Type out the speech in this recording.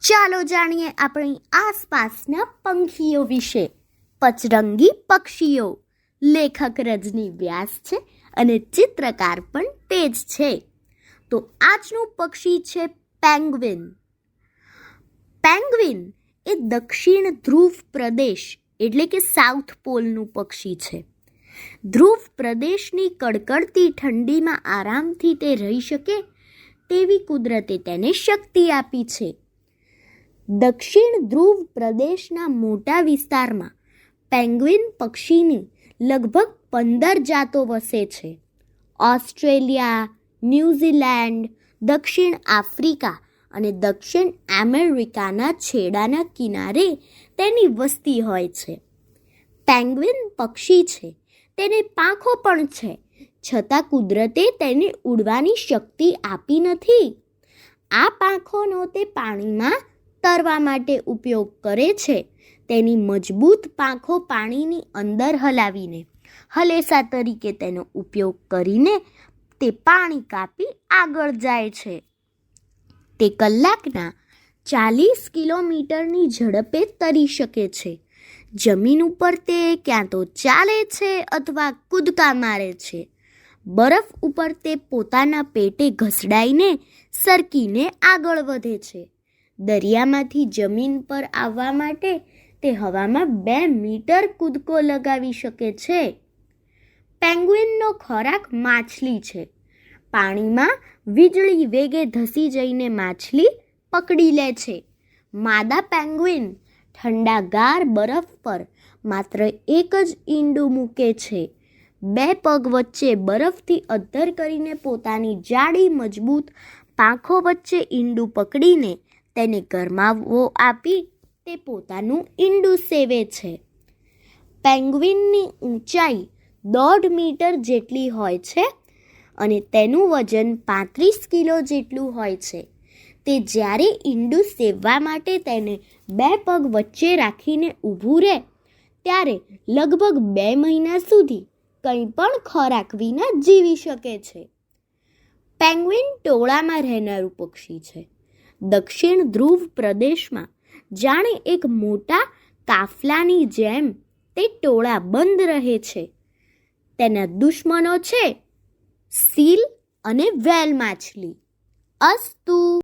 ચાલો જાણીએ આપણી આસપાસના પંખીઓ વિશે. પચરંગી પક્ષીઓ. લેખક રજની વ્યાસ છે અને ચિત્રકાર પણ તે જ છે. તો આજનું પક્ષી છે પેંગ્વિન. પેંગ્વિન એ દક્ષિણ ધ્રુવ પ્રદેશ એટલે કે સાઉથ પોલનું પક્ષી છે. ધ્રુવ પ્રદેશની કડકડતી ઠંડીમાં આરામથી તે રહી શકે તેવી કુદરતે તેને શક્તિ આપી છે. દક્ષિણ ધ્રુવ પ્રદેશના મોટા વિસ્તારમાં પેંગ્વિન પક્ષીની લગભગ 15 જાતો વસે છે. ઓસ્ટ્રેલિયા, ન્યૂઝીલેન્ડ, દક્ષિણ આફ્રિકા અને દક્ષિણ અમેરિકાના છેડાના કિનારે તેની વસ્તી હોય છે. પેંગ્વિન પક્ષી છે, તેને પાંખો પણ છે, છતાં કુદરતે તેને ઉડવાની શક્તિ આપી નથી. આ પાંખોનો તે પાણીમાં તરવા માટે ઉપયોગ કરે છે. તેની મજબૂત પાંખો પાણીની અંદર હલાવીને હલેસા તરીકે તેનો ઉપયોગ કરીને તે પાણી કાપી આગળ જાય છે. તે કલાકના 40 કિલોમીટરની ઝડપે તરી શકે છે. જમીન ઉપર તે ક્યાં તો ચાલે છે અથવા કૂદકા મારે છે. બરફ ઉપર તે પોતાના પેટે ઘસડાઈને સરકીને આગળ વધે છે. દરિયામાંથી જમીન પર આવવા માટે તે હવામાં 2 મીટર કૂદકો લગાવી શકે છે. પેંગ્વિનનો ખોરાક માછલી છે. પાણીમાં વીજળી વેગે ધસી જઈને માછલી પકડી લે છે. માદા પેંગ્વિન ઠંડાગાર બરફ પર માત્ર એક જ ઈંડું મૂકે છે. 2 પગ વચ્ચે બરફથી અદ્ધર કરીને પોતાની જાડી મજબૂત પાંખો વચ્ચે ઈંડું પકડીને તેને ગરમાવો આપી તે પોતાનું ઈંડું સેવે છે. પેંગ્વિનની ઊંચાઈ 1.5 મીટર જેટલી હોય છે અને તેનું વજન 35 કિલો જેટલું હોય છે. તે જ્યારે ઈંડું સેવવા માટે તેને 2 પગ વચ્ચે રાખીને ઊભું રહે ત્યારે લગભગ 2 મહિના સુધી કંઈ પણ ખોરાક વિના જીવી શકે છે. પેંગ્વિન ટોળામાં રહેનારું પક્ષી છે. દક્ષિણ ધ્રુવ પ્રદેશમાં જાણે એક મોટા કાફલાની જેમ તે ટોળા બંધ રહે છે. તેના દુશ્મનો છે સીલ અને વ્હેલ માછલી. અસ્તુ.